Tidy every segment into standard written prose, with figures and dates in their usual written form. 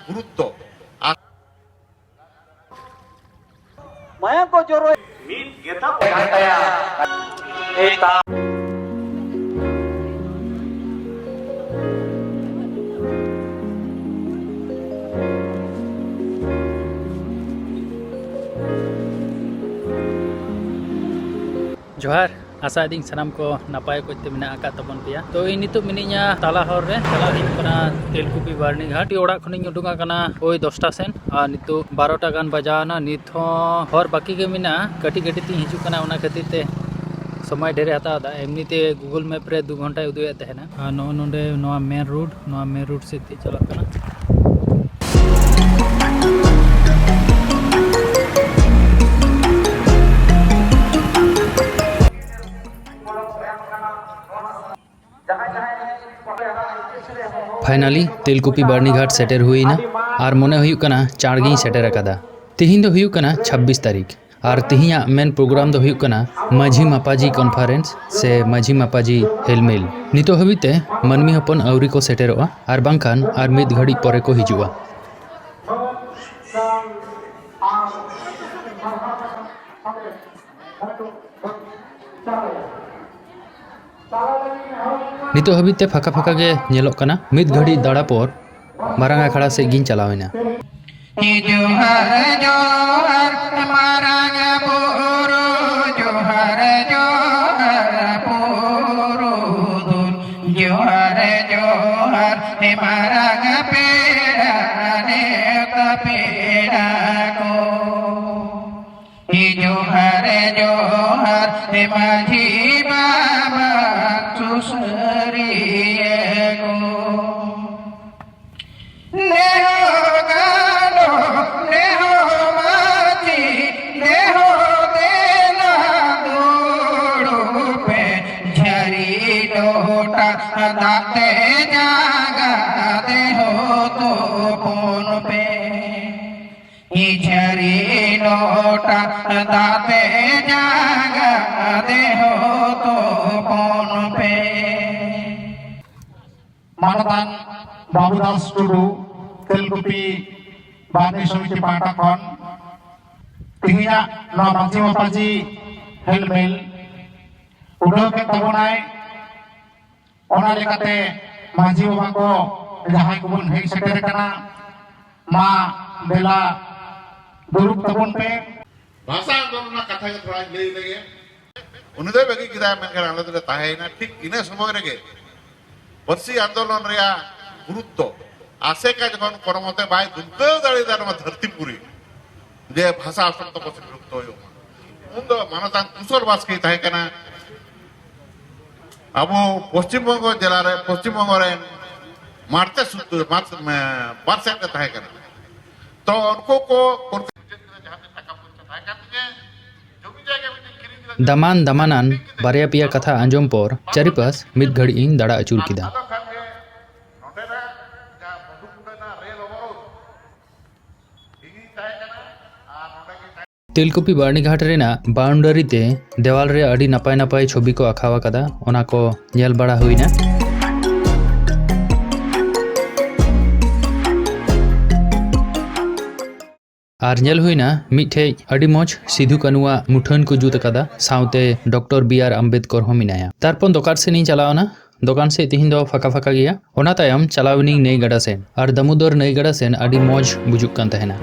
गुरुत्व माया को जोरो जोहार आशा दी सानाम को नपाय को मेना आका तबन पेया तो इन नितो मिनिया ताला हर रे चला हिज कना तेलकुपी बारनी घाट ओड़ा खनिन उडुंगा कना ओई 10टा सेन आ नितो 12टा गान बजावना नित हो हर बाकी के मिना कटी कटी ती हिजु कना ओना खातिर ते समय ढेरे हता दा एमनी ते गूगल मैप रे 2 घंटा उदुए तहना आ नो नोंडे नोआ मेन रोड से ती चला कना फाइनली तेलकुपी बारनी घाट सेटर हुईना और मने हुयुक कना चारगी सेटर अकादा तिहिन दो हुयुक कना 26 तारीख और तिहिया मेन प्रोग्राम दो हुयुक कना माझी मापाजी कॉन्फ्रेंस से माझी मापाजी हेलमेल नितो हबिते मनमी हपन आउरी को सेटेरोआ और बांखान और मिद घड़ी परे को हिजुआ नितो हबिते फाका फाका के नेलोक कना मिद घड़ी दाड़ा पर मारांग अखाड़ा से गिन चलावेना जोहर जोहर मारांग पुरो जोहर जोहर पुरो जोहर जोहर मारांग पेड़ा ने कपेड़ा को जोहर जोहर माझी बाबा सुसरिए को नेहो गानो नेहो माची नेहो देना दूड़ो पे झरी लोटा दाते जागा देहो तो फोन पे झरी लोटा दाते जागा देहो तो फोन पे मानतान बाबूदास टुडू तेलकुपी बारनी समिति पाटा खन तिहिया ना माझी मापाजी हेलमेल उडो के तबनाय ओना लेकाते माझी बाबा को जहां को बन हेग सेटर कना मा बेला दुरुप तबन पे भाषा आंदोलन कथा के थोड़ा ले लगे उन्हें दो बगी किदा मेनकर आले तो ताहेना ठीक इने समय रेगे बर्सी आंदोलन रे गुरुत्व आसे का जखन करमते बाय दुद्दो दाड़ी दार मा धरतीपुरी जे भाषा असंत पछ गुरुत्व होयो उन मानतान कुशल बास के ताहे कना अब पश्चिम बंग जिला रे पश्चिम बंग रे मारते सुद मात में परसेंट के ताहे कना तो उनको को दमान दमानान बारिया पिया कथा आंजोम पर चारिपास मिद घड़ी इन दाड़ा अचूर किदा तेलकुपी बारनी घाट रेना बाउंडरी ते देवाल रे अड़ी नपाय नपाय छवि को आखावा कदा ओना को नेल बड़ा हुईना और नेल हुईना मिठे अड़ी मोज सिधु कनुआ मुठन को जुत कदा साउते डॉक्टर बी.आर. अम्बेडकर हो मिनाया तारपन दोकान से नहीं चलावना दोकान से तिहिन दो फाका फाका गया ओना तायम चलावनी नई गड़ा सेन और दमुदर नई गड़ा सेन अड़ी मोज बुजुक कान तहना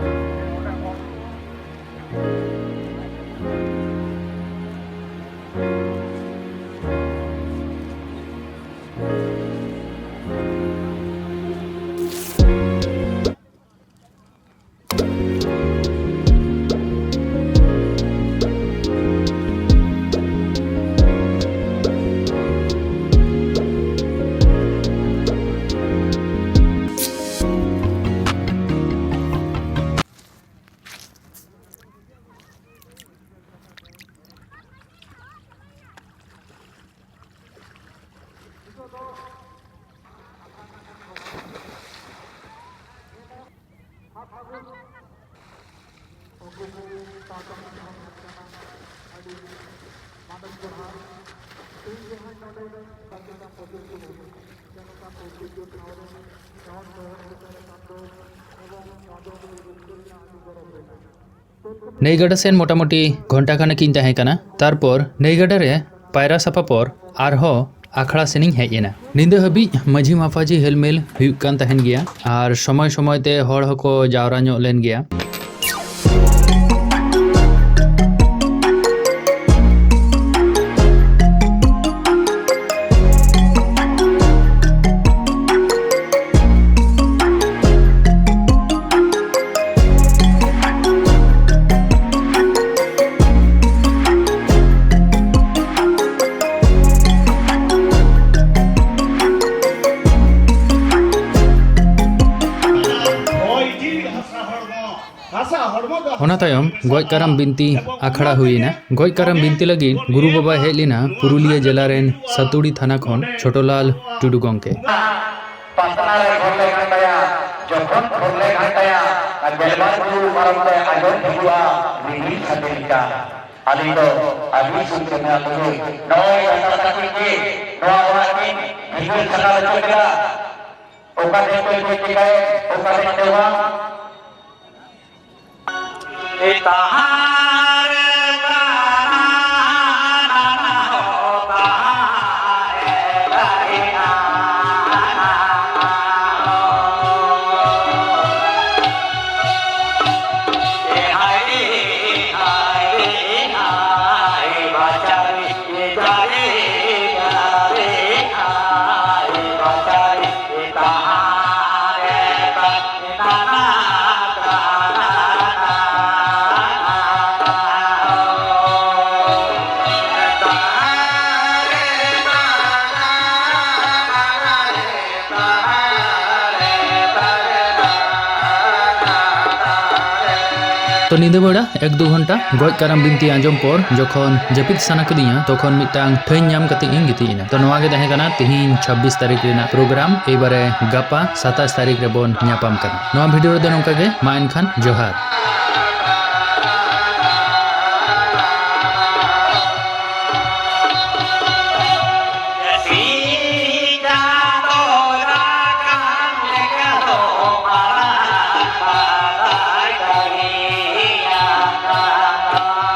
नई गड़ा सेन मोटामुटी घंटा खानेक इन तहें कना तारपर नई गड़ा रे पायरा साफा पर आरहो आखड़ा सेनिंग हेजना निंदा हबी माझी माफाजी हेलमेल हुयुक कान तहेन गिया आर समय समय ते हड़ हको जावरा ᱧᱚᱜ len गिया। ओना तायम गज काराम बिनती आखड़ा हुईना गज काराम बिनती लगी गुरु बाबा हेज लेना पुरुलिया जिला रेन सतुड़ी थाना खन छोटोलाल टुडू गंके तो नींदा बेड़ा 1-2 घंटा गज काराम बिनती आंजम पर जखन जपित साना कदिया तखन मिटांग ठैन नाम कते इन गितिना तो नवा गे तहे कना तिहिन 26 तारीख रेना प्रोग्राम एबारे गापा 27 तारीख रे बोन ᱧᱟᱯᱟᱢ कना नवा वीडियो रे नोंका गे मा एनखान जोहार।